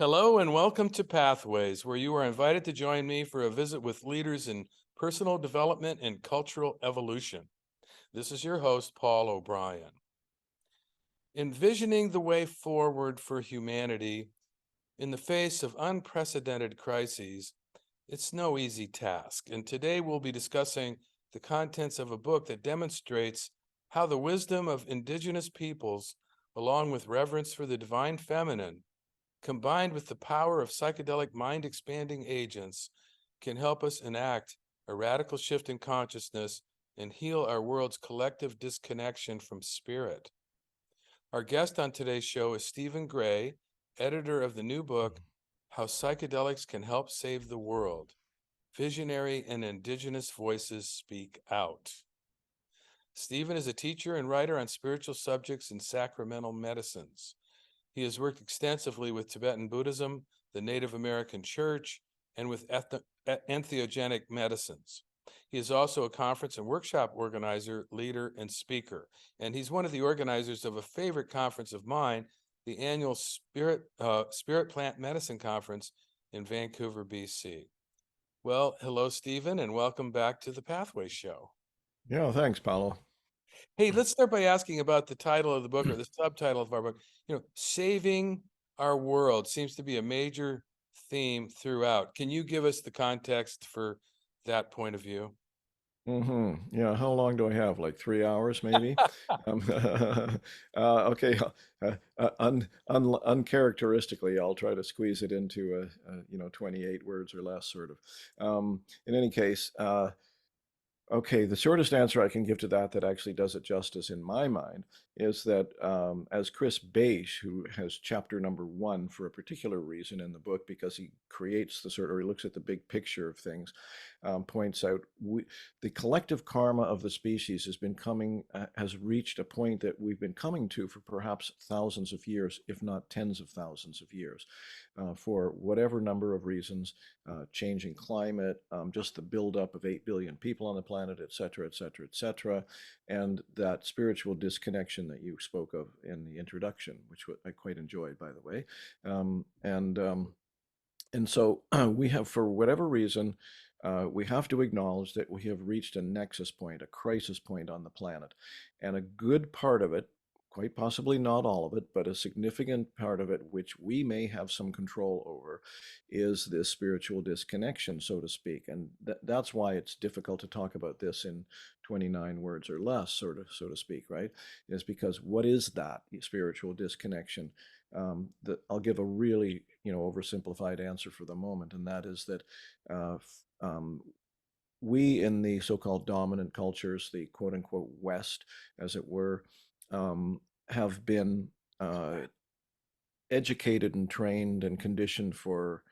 Hello and welcome to Pathways, where you are invited to join me for a visit with leaders in personal development and cultural evolution. This is your host, Paul O'Brien. Envisioning the way forward for humanity in the face of unprecedented crises, it's no easy task. And today we'll be discussing the contents of a book that demonstrates how the wisdom of indigenous peoples, along with reverence for the divine feminine, combined with the power of psychedelic mind-expanding agents, can help us enact a radical shift in consciousness and heal our world's collective disconnection from spirit. Our guest on today's show is Stephen Gray, editor of the new book, How Psychedelics Can Help Save the World. Visionary and Indigenous Voices Speak Out. Stephen is a teacher and writer on spiritual subjects and sacramental medicines. He has worked extensively with Tibetan Buddhism, the Native American Church, and with entheogenic medicines. He is also a conference and workshop organizer, leader, and speaker. And he's one of the organizers of a favorite conference of mine, the annual Spirit Plant Medicine Conference in Vancouver, BC. Well, hello, Stephen, and welcome back to the Pathway Show. Yeah, thanks, Paulo. Hey, let's start by asking about the title of the book or the subtitle of our book. Saving our world seems to be a major theme throughout. Can you give us the context for that point of view? Yeah, how long do I have? Like 3 hours, maybe? Um, okay, uncharacteristically, I'll try to squeeze it into 28 words or less, sort of. In any case, okay, the shortest answer I can give to that actually does it justice in my mind is that as Chris Bache, who has chapter number 1 for a particular reason in the book, because he creates or he looks at the big picture of things, points out, the collective karma of the species has reached a point that we've been coming to for perhaps thousands of years, if not tens of thousands of years, for whatever number of reasons, changing climate, just the buildup of 8 billion people on the planet, et cetera, et cetera, et cetera, and that spiritual disconnection that you spoke of in the introduction, which I quite enjoyed, by the way. And so we have, for whatever reason, we have to acknowledge that we have reached a nexus point, a crisis point on the planet. And a good part of it, quite possibly not all of it, but a significant part of it, which we may have some control over, is this spiritual disconnection, so to speak. And that's why it's difficult to talk about this in 29 words or less, so to speak, right? Is because what is that spiritual disconnection? I'll give a really oversimplified answer for the moment, and that is that we in the so-called dominant cultures, the quote-unquote West, as it were, have been educated and trained and conditioned for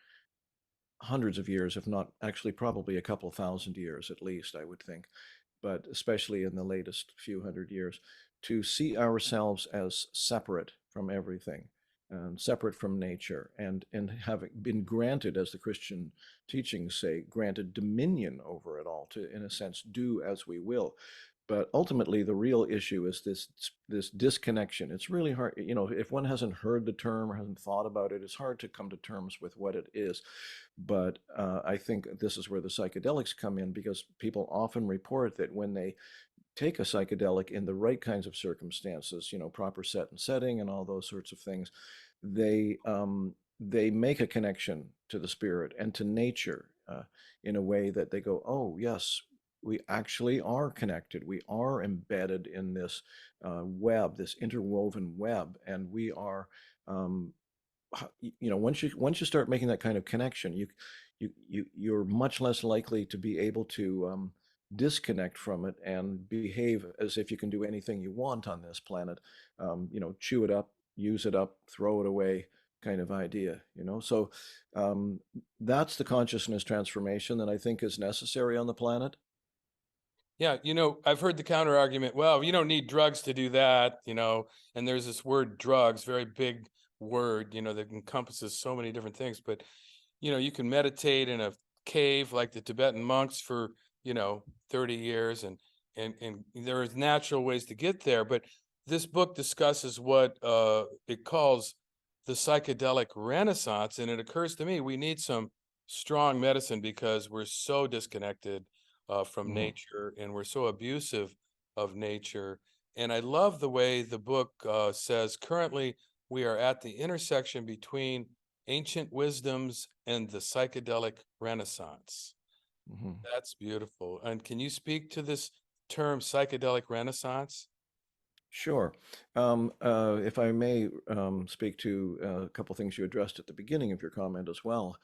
hundreds of years, if not actually probably a couple thousand years at least, I would think, but especially in the latest few hundred years, to see ourselves as separate from everything, separate from nature, and having been granted, as the Christian teachings say, granted dominion over it all, to, in a sense, do as we will. But ultimately, the real issue is this disconnection. It's really hard, if one hasn't heard the term or hasn't thought about it, it's hard to come to terms with what it is. But I think this is where the psychedelics come in, because people often report that when they take a psychedelic in the right kinds of circumstances, proper set and setting and all those sorts of things, they make a connection to the spirit and to nature in a way that they go, oh yes, we actually are connected. We are embedded in this web, this interwoven web, and we are. Once you start making that kind of connection, you're much less likely to be able to disconnect from it and behave as if you can do anything you want on this planet. Chew it up, use it up, throw it away, kind of idea. So that's the consciousness transformation that I think is necessary on the planet. Yeah, I've heard the counter argument, well, you don't need drugs to do that, and there's this word drugs, very big word, that encompasses so many different things. But, you can meditate in a cave like the Tibetan monks for, 30 years, and there is natural ways to get there. But this book discusses what it calls the psychedelic renaissance. And it occurs to me we need some strong medicine because we're so disconnected from Hmm. nature and we're so abusive of nature. And I love the way the book says currently we are at the intersection between ancient wisdoms and the psychedelic renaissance. Hmm. That's beautiful. And can you speak to this term psychedelic renaissance? Sure. If I may speak to a couple things you addressed at the beginning of your comment as well.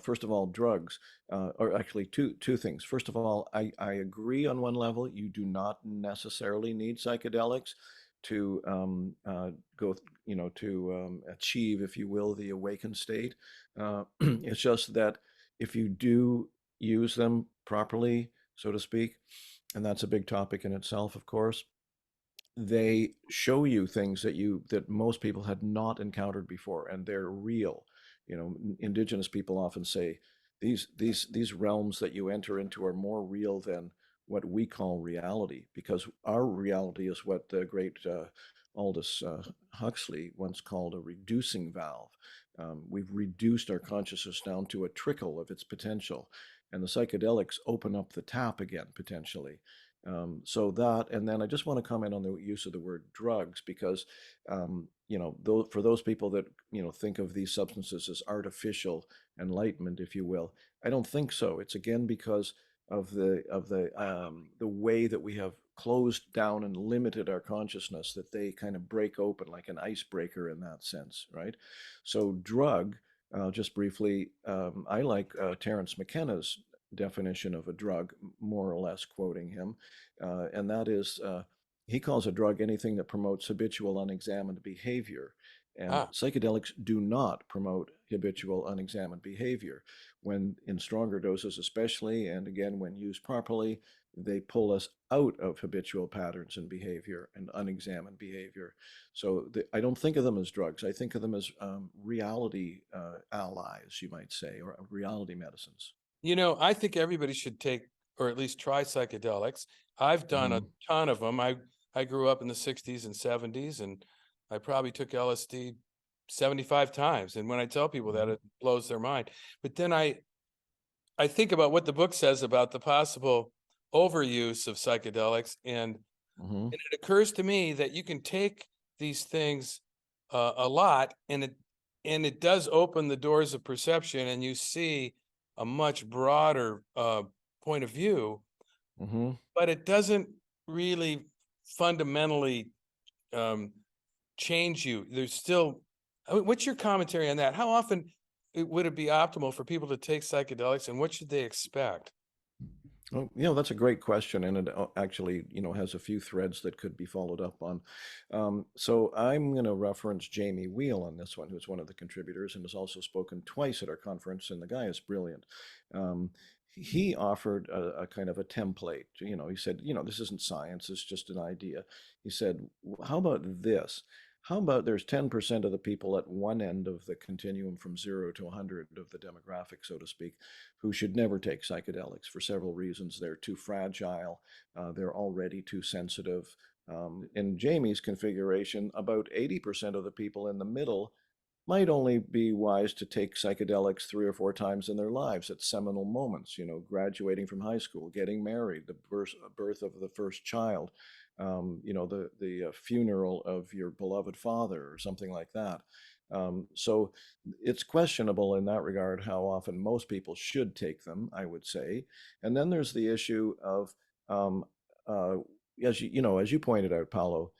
First of all, drugs, or actually two things. First of all, I agree on one level. You do not necessarily need psychedelics to go, to achieve, if you will, the awakened state. It's just that if you do use them properly, so to speak, and that's a big topic in itself, of course, they show you things that most people had not encountered before, and they're real. Indigenous people often say these realms that you enter into are more real than what we call reality, because our reality is what the great Aldous Huxley once called a reducing valve. We've reduced our consciousness down to a trickle of its potential, and the psychedelics open up the tap again potentially. So that, and then I just want to comment on the use of the word drugs, because, for those people that, think of these substances as artificial enlightenment, if you will, I don't think so. It's again because of the way that we have closed down and limited our consciousness, that they kind of break open like an icebreaker in that sense, right? So drug, just briefly, I like Terence McKenna's definition of a drug, more or less quoting him, and that is, he calls a drug anything that promotes habitual unexamined behavior. And Ah, psychedelics do not promote habitual unexamined behavior. When in stronger doses, especially, and again, when used properly, they pull us out of habitual patterns and behavior and unexamined behavior. So I don't think of them as drugs. I think of them as reality allies, you might say, or reality medicines. I think everybody should take or at least try psychedelics. I've done a Hmm. ton of them. I grew up in the 60s and 70s and I probably took LSD 75 times. And when I tell people that, Hmm. it blows their mind. But then I think about what the book says about the possible overuse of psychedelics, and Hmm. it occurs to me that you can take these things a lot, and it does open the doors of perception, and you see a much broader point of view, Hmm. but it doesn't really fundamentally um, change you. There's still, what's your commentary on that? How often would it be optimal for people to take psychedelics, and what should they expect? Well, that's a great question, and it actually, has a few threads that could be followed up on. So I'm going to reference Jamie Wheel on this one, who's one of the contributors and has also spoken twice at our conference, and the guy is brilliant. Um, he offered a kind of a template. He said, this isn't science, it's just an idea. He said, how about this? How about there's 10% of the people at one end of the continuum from 0 to 100 of the demographic, so to speak, who should never take psychedelics for several reasons. They're too fragile, they're already too sensitive. In Jamie's configuration, about 80% of the people in the middle might only be wise to take psychedelics 3 or 4 times in their lives at seminal moments, graduating from high school, getting married, the birth of the first child, the funeral of your beloved father or something like that. So it's questionable in that regard how often most people should take them, I would say. And then there's the issue of, um, uh, as you pointed out, Paolo,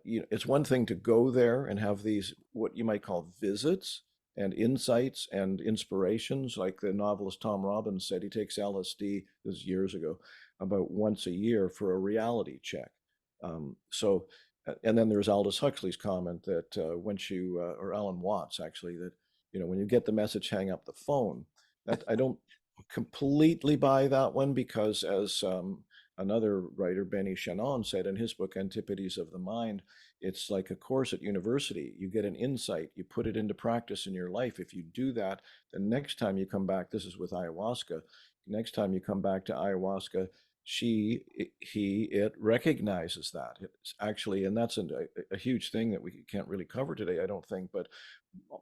it's one thing to go there and have these what you might call visits and insights and inspirations, like the novelist Tom Robbins said he takes LSD, this is years ago, about once a year for a reality check. And then there's Aldous Huxley's comment that once you, or Alan Watts actually, that when you get the message, hang up the phone. That I don't completely buy that one, because as another writer, Benny Shannon, said in his book Antipodes of the Mind, it's like a course at university. You get an insight, you put it into practice in your life. If you do that, the next time you come back, this is with ayahuasca, next time you come back to ayahuasca, it recognizes that. It's actually, and that's a huge thing that we can't really cover today, I don't think, but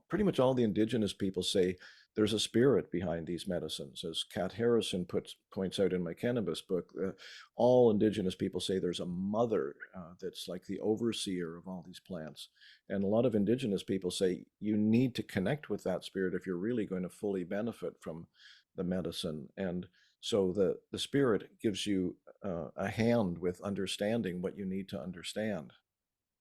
pretty much all the indigenous people say there's a spirit behind these medicines. As Kat Harrison points out in my cannabis book, all indigenous people say there's a mother that's like the overseer of all these plants. And a lot of indigenous people say you need to connect with that spirit if you're really going to fully benefit from the medicine. And so the spirit gives you a hand with understanding what you need to understand.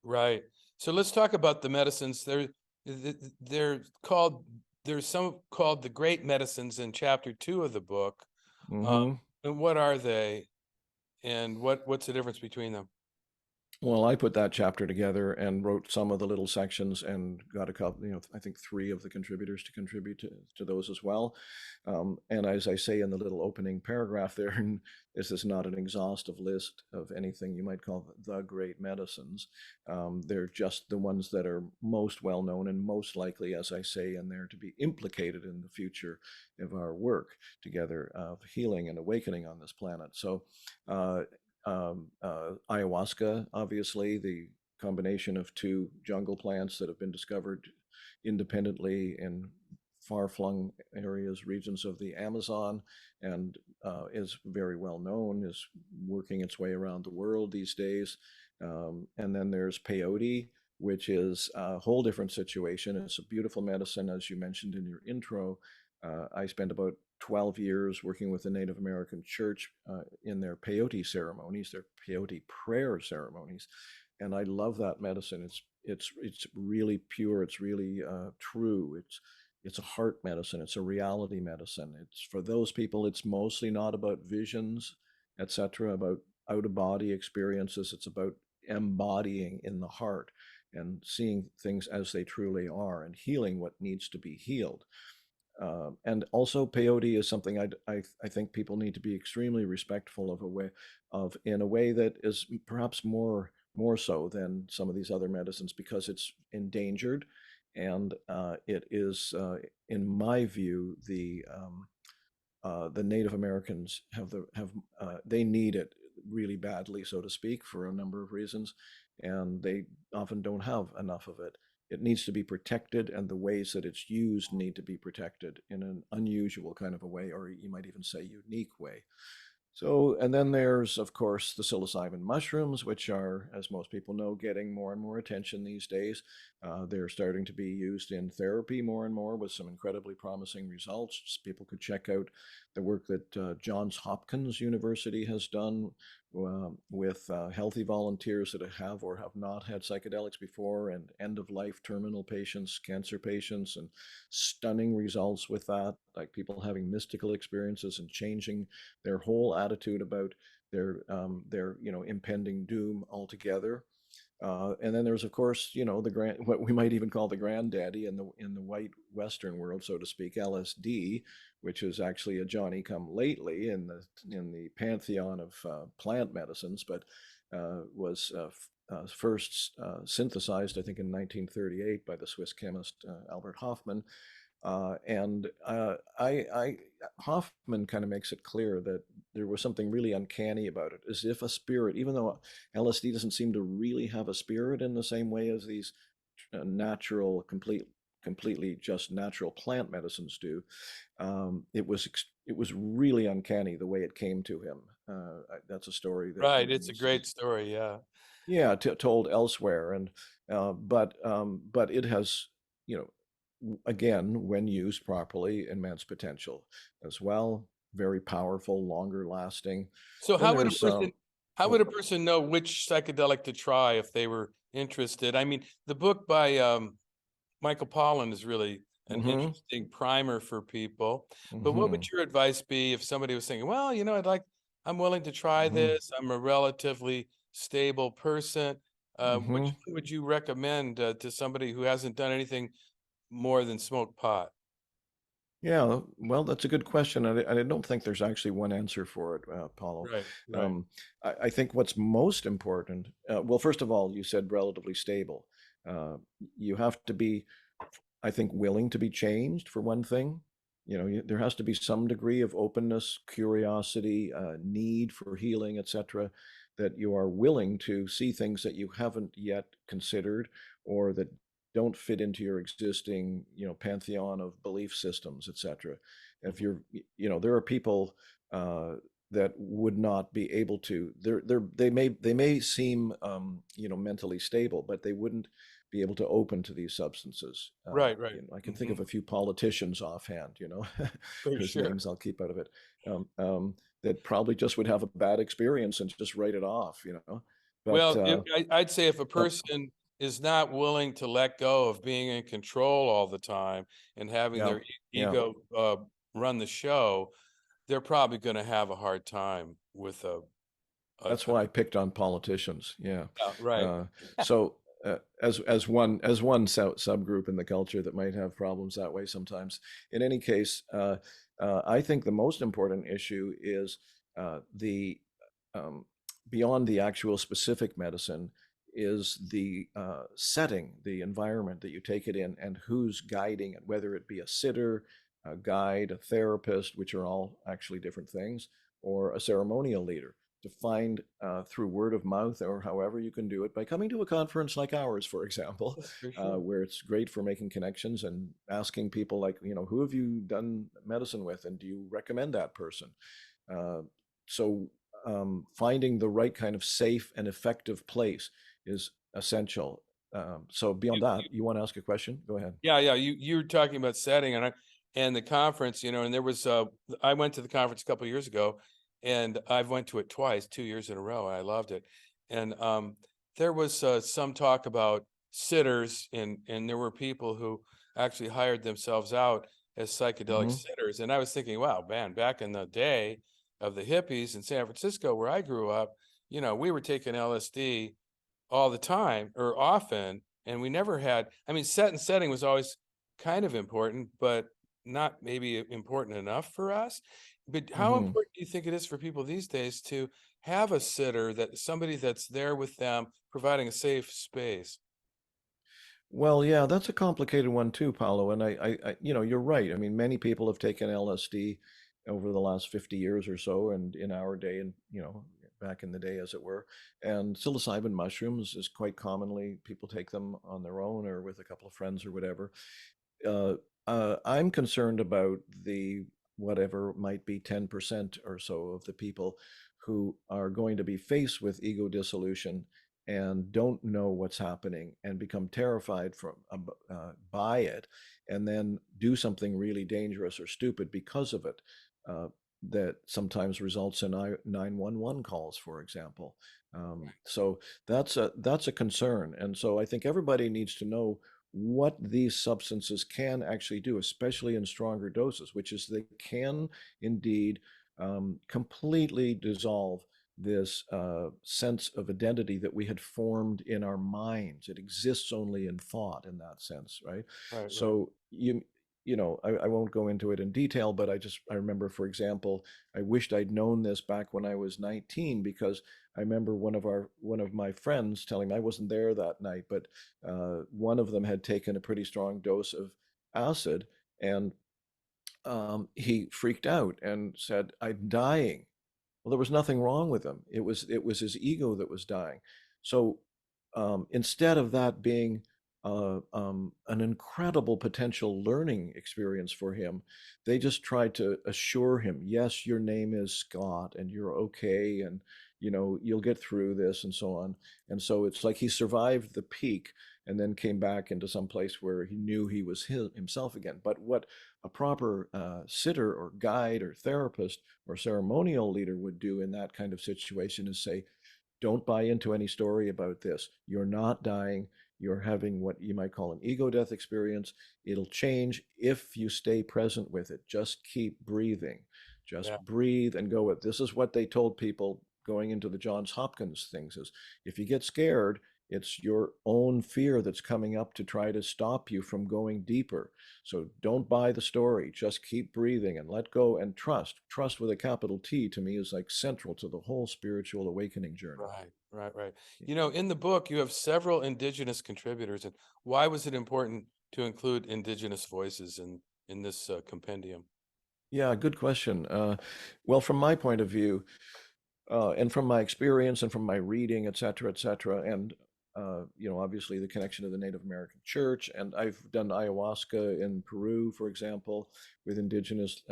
Right. So let's talk about the medicines. They're called, there's some called the great medicines in chapter 2 of the book. Um, Hmm. and what are they? And what's the difference between them? Well, I put that chapter together and wrote some of the little sections and got a couple, I think 3 of the contributors to contribute to those as well. And as I say in the little opening paragraph there, this is not an exhaustive list of anything you might call the great medicines. They're just the ones that are most well known and most likely, as I say in there, to be implicated in the future of our work together of healing and awakening on this planet. So uh, ayahuasca, obviously, the combination of 2 jungle plants that have been discovered independently in far-flung areas, regions of the Amazon, and is very well known, is working its way around the world these days. And then there's peyote, which is a whole different situation. It's a beautiful medicine, as you mentioned in your intro. I spent about 12 years working with the Native American church in their peyote ceremonies, their peyote prayer ceremonies, and I love that medicine. It's really pure. It's really true. It's a heart medicine. It's a reality medicine. It's for those people. It's mostly not about visions, etc., about out of body experiences. It's about embodying in the heart and seeing things as they truly are and healing what needs to be healed. And also peyote is something I think people need to be extremely respectful of, a way of in a way that is perhaps more so than some of these other medicines, because it's endangered, and it is in my view the Native Americans they need it really badly, so to speak, for a number of reasons, and they often don't have enough of it. It needs to be protected, and the ways that it's used need to be protected in an unusual kind of a way, or you might even say unique way. So, and then there's, of course, the psilocybin mushrooms, which are, as most people know, getting more and more attention these days. They're starting to be used in therapy more and more with some incredibly promising results. People could check out the work that Johns Hopkins University has done with healthy volunteers that have or have not had psychedelics before, and end of life terminal patients, cancer patients, and stunning results with that, like people having mystical experiences and changing their whole attitude about their impending doom altogether. And then there's, of course, the what we might even call the granddaddy in the white Western world, so to speak, LSD, which is actually a Johnny come lately in the pantheon of plant medicines, but was first synthesized, I think, in 1938 by the Swiss chemist Albert Hofmann. And Hoffman kind of makes it clear that there was something really uncanny about it, as if a spirit, even though LSD doesn't seem to really have a spirit in the same way as these natural, completely just natural plant medicines do. It was really uncanny the way it came to him. That's a story that Right. really It's a needs to be, great story. Yeah. yeah, told elsewhere. And but it has, you again, when used properly, immense potential as well. Very powerful, longer lasting. So Then how would a there's person how would oh, a person know which psychedelic to try if they were interested? I mean, the book by Michael Pollan is really an mm-hmm, interesting primer for people. But what would mm-hmm, your advice be if somebody was thinking, well, I'm willing to try mm-hmm, this. I'm a relatively stable person. mm-hmm. Which one would you recommend to somebody who hasn't done anything more than smoke pot? Yeah, well, that's a good question. I don't think there's actually one answer for it, Paulo. Right, right. Um, I think what's most important, well, first of all, you said relatively stable. Uh, you have to be, I think, willing to be changed, for one thing. There has to be some degree of openness, curiosity, need for healing, etc., that you are willing to see things that you haven't yet considered, or that don't fit into your existing, pantheon of belief systems, etc. If Mhm. you're, there are people that would not be able to. They may seem, mentally stable, but they wouldn't be able to open to these substances. Right, right. I can think Hmm. of a few politicians offhand, For whose sure. names I'll keep out of it, that probably just would have a bad experience and just write it off, But Well, I'd say if a uh, person is not willing to let go of being in control all the time and having yeah, their yeah, ego run the show, they're probably going to have a hard time with that's a why I picked on politicians. Yeah. yeah, right. Uh, so as one subgroup in the culture that might have problems that way sometimes. In any case, I think the most important issue is the um, beyond the actual specific medicine is the setting, the environment that you take it in, and who's guiding it, whether it be a sitter, a guide, a therapist, which are all actually different things, or a ceremonial leader, to find through word of mouth or however you can do it by coming to a conference like ours, for example, For sure. where it's great for making connections and asking people like, who have you done medicine with and do you recommend that person? Uh, so finding the right kind of safe and effective place is essential. So beyond that, you want to ask a question? Go ahead. Yeah, yeah. You were talking about setting and the conference, and there was I went to the conference a couple of years ago, and I've went to it twice, 2 years in a row, and I loved it. And there was some talk about sitters, and there were people who actually hired themselves out as psychedelic Hmm. sitters. And I was thinking, wow, man, back in the day of the hippies in San Francisco, where I grew up, we were taking LSD all the time or often, and we never had, I mean, set and setting was always kind of important, but not maybe important enough for us. But how Hmm. important do you think it is for people these days to have a sitter, that somebody that's there with them, providing a safe space? Well, yeah, that's a complicated one too, Paolo. And you're right. I mean, many people have taken LSD over the last 50 years or so, and in our day, and back in the day, as it were. And psilocybin mushrooms is quite commonly people take them on their own or with a couple of friends or whatever. uh, I'm concerned about the whatever might be 10% or so of the people who are going to be faced with ego dissolution and don't know what's happening and become terrified by it, and then do something really dangerous or stupid because of it. Uh, that sometimes results in 911 calls, for example. So that's a concern, and so I think everybody needs to know what these substances can actually do, especially in stronger doses, which is they can indeed completely dissolve this sense of identity that we had formed in our minds. It exists only in thought in that sense, right? Right, right. So I won't go into it in detail, but I remember, for example, I wished I'd known this back when I was 19, because I remember one of my friends telling me, I wasn't there that night, but one of them had taken a pretty strong dose of acid, and he freaked out and said, "I'm dying." Well, there was nothing wrong with him. It was his ego that was dying. So instead of that being an incredible potential learning experience for him, they just tried to assure him, yes, your name is Scott and you're okay, and you'll get through this and so on. And so it's like he survived the peak and then came back into some place where he knew he was himself again. But what a proper sitter or guide or therapist or ceremonial leader would do in that kind of situation is say, don't buy into any story about this. You're not dying. You're having what you might call an ego death experience. It'll change if you stay present with it. Just keep breathing. Yeah. Just breathe and go with. This is what they told people going into the Johns Hopkins things: is if you get scared, it's your own fear that's coming up to try to stop you from going deeper. So don't buy the story. Just keep breathing and let go and trust. Trust with a capital T, to me, is like central to the whole spiritual awakening journey. Right, right, right. In the book, you have several indigenous contributors, and why was it important to include indigenous voices in this compendium? Yeah, good question. Well, from my point of view, and from my experience and from my reading, et cetera, and obviously the connection to the Native American church. And I've done ayahuasca in Peru, for example, with indigenous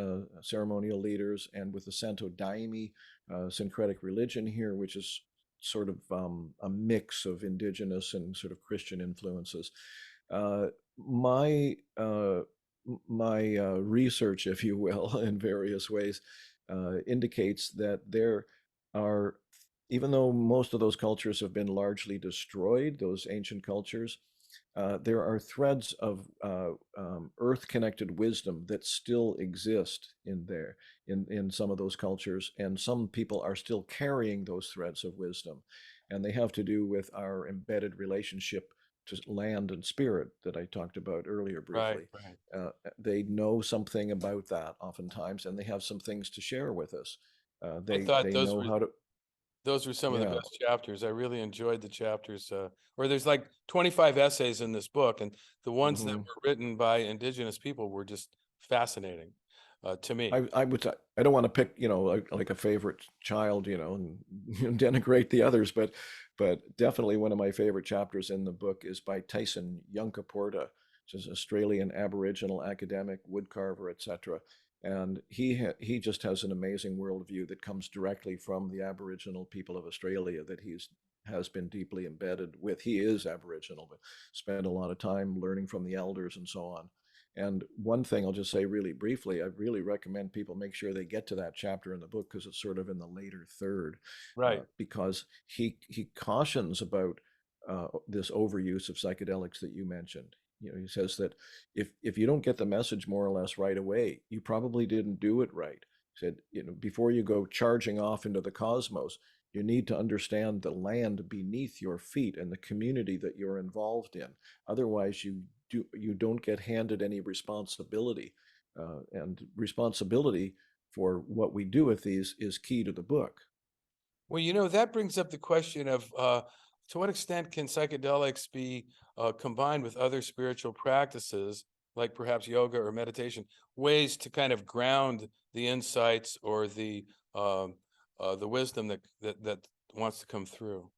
ceremonial leaders, and with the Santo Daime syncretic religion here, which is sort of a mix of indigenous and sort of Christian influences. Uh, my research, if you will, in various ways, indicates that there are, even though most of those cultures have been largely destroyed, those ancient cultures, there are threads of earth-connected wisdom that still exist in some of those cultures, and some people are still carrying those threads of wisdom, and they have to do with our embedded relationship to land and spirit that I talked about earlier Right, briefly. right. They know something about that oftentimes, and they have some things to share with us. I thought They know how to, those were some of the yeah. best chapters. I really enjoyed the chapters, or there's like 25 essays in this book, and the ones that Mhm. were written by indigenous people were just fascinating, to me. I would I don't want to pick, like a favorite child, and denigrate the others, but definitely one of my favorite chapters in the book is by Tyson Yunkaporta, which is an Australian Aboriginal academic, woodcarver, etc. And he just has an amazing worldview that comes directly from the Aboriginal people of Australia that he's has been deeply embedded with. He is Aboriginal, but spent a lot of time learning from the elders and so on. And one thing I'll just say really briefly, I really recommend people make sure they get to that chapter in the book, because it's sort of in the later third, Right. because he cautions about this overuse of psychedelics that you mentioned. He says that if you don't get the message more or less right away, you probably didn't do it right. He said, before you go charging off into the cosmos, you need to understand the land beneath your feet and the community that you're involved in. Otherwise, you don't get handed any responsibility, and responsibility for what we do with these is key to the book. Well, that brings up the question of, to what extent can psychedelics be combined with other spiritual practices, like perhaps yoga or meditation, ways to kind of ground the insights or the wisdom that wants to come through.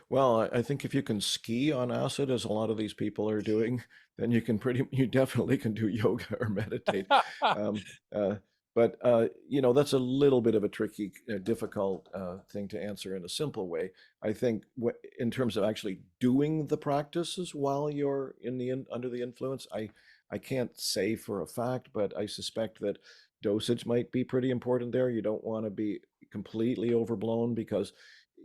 Well, I think if you can ski on acid, as a lot of these people are doing, then you definitely can do yoga or meditate. Um, uh, but that's a little bit of a tricky, difficult thing to answer in a simple way. I think in terms of actually doing the practices while you're under the influence, I can't say for a fact, but I suspect that dosage might be pretty important there. You don't want to be completely overblown, because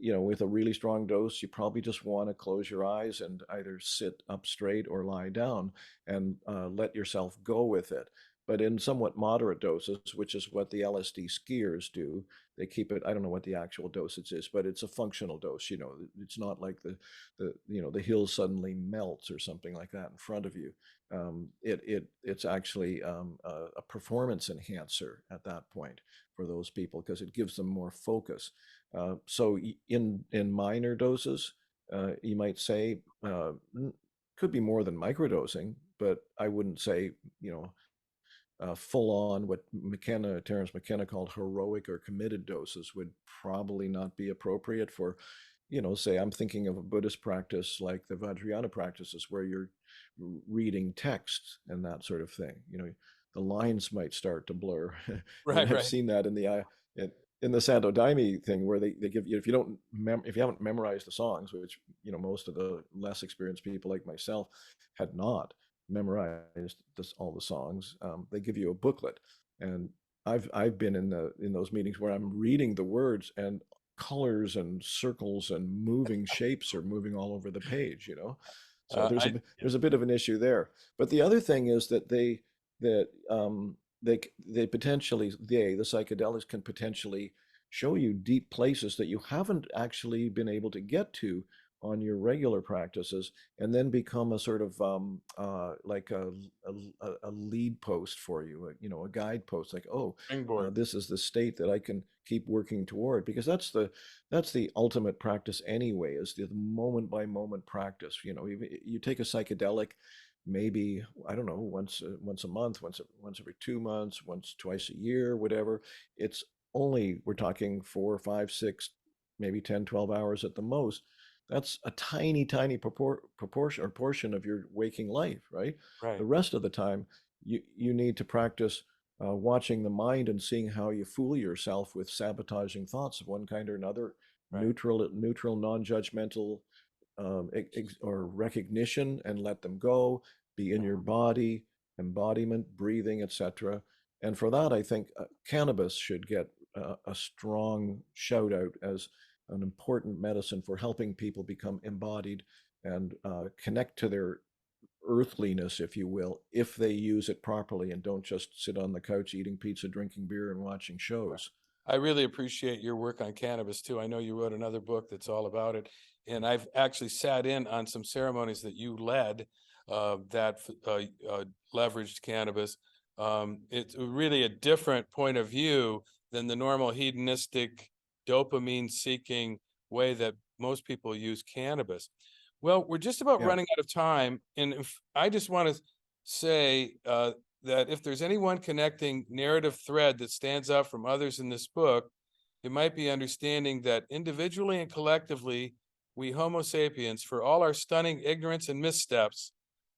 with a really strong dose, you probably just want to close your eyes and either sit up straight or lie down, and let yourself go with it. But in somewhat moderate doses, which is what the LSD skiers do, they keep it. I don't know what the actual dosage is, but it's a functional dose. It's not like the hill suddenly melts or something like that in front of you. It's actually a performance enhancer at that point for those people, because it gives them more focus. So in minor doses, you might say, could be more than microdosing, but I wouldn't say, full on what Terence McKenna called heroic or committed doses would probably not be appropriate for, say I'm thinking of a Buddhist practice like the Vajrayana practices, where you're reading text and that sort of thing. The lines might start to blur. And Right, I've right. seen that in the Santo Daime thing, where they give you, if if you haven't memorized the songs, which most of the less experienced people like myself had not memorized all the songs, they give you a booklet, and I've been in those meetings where I'm reading the words, and colors and circles and moving shapes are moving all over the page. So I there's a bit of an issue there. But the other thing is that that they potentially the psychedelics can potentially show you deep places that you haven't actually been able to get to on your regular practices, and then become a sort of like a lead post for you, a guidepost, like, oh, springboard. this is the state that I can keep working toward, because that's the ultimate practice anyway, is the moment by moment practice. You take a psychedelic, maybe, I don't know, once a month, once every 2 months, once twice a year, whatever. It's only, we're talking 4, 5, 6, maybe 10, 12 hours at the most. That's a tiny, tiny proportion or portion of your waking life, right? Right. The rest of the time, you need to practice watching the mind and seeing how you fool yourself with sabotaging thoughts of one kind or another, Right. neutral, non-judgmental, or recognition, and let them go. Be in your body, embodiment, breathing, etc. And for that, I think cannabis should get a strong shout out as an important medicine for helping people become embodied and connect to their earthliness, if you will, if they use it properly and don't just sit on the couch eating pizza, drinking beer, and watching shows. I really appreciate your work on cannabis too. I know you wrote another book that's all about it, and I've actually sat in on some ceremonies that you led that leveraged cannabis. It's really a different point of view than the normal hedonistic, dopamine-seeking way that most people use cannabis. Well, we're just about Yeah. running out of time, and if I just want to say that if there's any one connecting narrative thread that stands out from others in this book, it might be understanding that individually and collectively, we Homo sapiens, for all our stunning ignorance and missteps,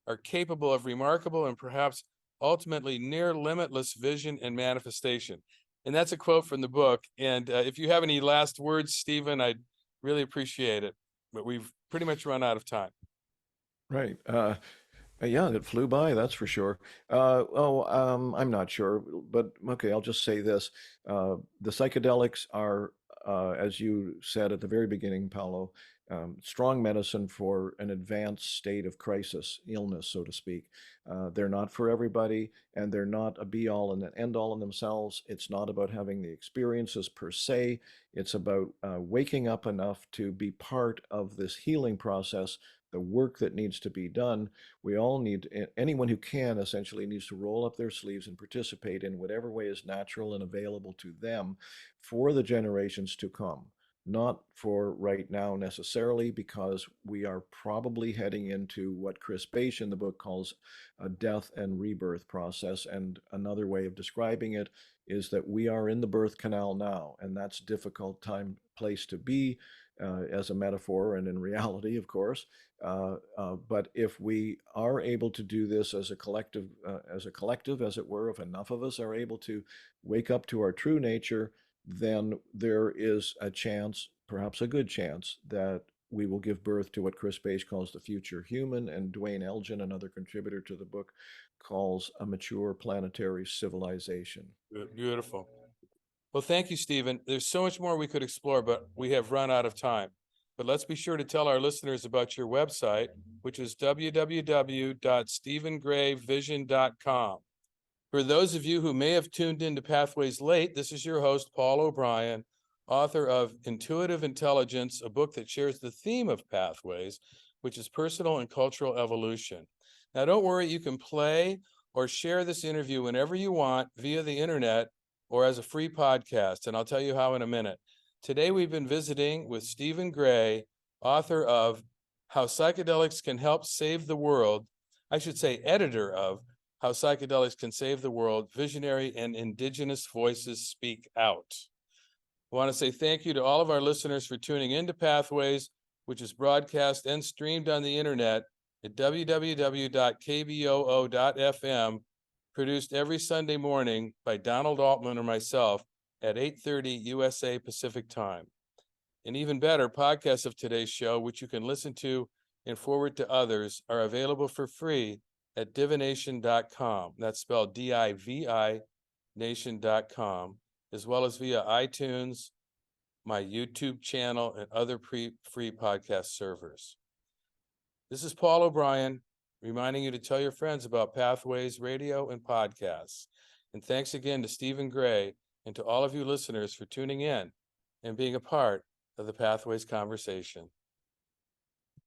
are capable of remarkable and perhaps ultimately near limitless vision and manifestation. And that's a quote from the book. And if you have any last words, Stephen, I'd really appreciate it. But we've pretty much run out of time. Right. Yeah, it flew by, that's for sure. I'm not sure, but okay, I'll just say this. The psychedelics are, as you said at the very beginning, Paolo, strong medicine for an advanced state of crisis, illness, so to speak. They're not for everybody, and they're not a be-all and an end-all in themselves. It's not about having the experiences per se. It's about waking up enough to be part of this healing process, the work that needs to be done. We all need, anyone who can essentially needs to roll up their sleeves and participate in whatever way is natural and available to them for the generations to come. Not for right now necessarily, because we are probably heading into what Chris Bache in the book calls a death and rebirth process. And another way of describing it is that we are in the birth canal now, and that's a difficult place to be as a metaphor and in reality, of course. But if we are able to do this as a collective, as it were, if enough of us are able to wake up to our true nature, then there is a chance, perhaps a good chance, that we will give birth to what Chris Bache calls the future human, and Dwayne Elgin, another contributor to the book, calls a mature planetary civilization. Beautiful. Well, thank you, Stephen. There's so much more we could explore, but we have run out of time. But let's be sure to tell our listeners about your website, which is www.stephengrayvision.com. For those of you who may have tuned into Pathways late, this is your host, Paul O'Brien, author of Intuitive Intelligence, a book that shares the theme of Pathways, which is personal and cultural evolution. Now, don't worry, you can play or share this interview whenever you want via the internet or as a free podcast, and I'll tell you how in a minute. Today, we've been visiting with Stephen Gray, author of How Psychedelics Can Help Save the World. I should say, editor of How Psychedelics Can Save the World, Visionary and Indigenous Voices Speak Out. I want to say thank you to all of our listeners for tuning into Pathways, which is broadcast and streamed on the internet at www.kboo.fm, produced every Sunday morning by Donald Altman or myself at 8:30 USA Pacific Time. And even better, podcasts of today's show, which you can listen to and forward to others, are available for free at divination.com. That's spelled DIVI nation.com, as well as via iTunes, my YouTube channel, and other free podcast servers. This is Paul O'Brien, reminding you to tell your friends about Pathways Radio and podcasts. And thanks again to Stephen Gray and to all of you listeners for tuning in and being a part of the Pathways conversation.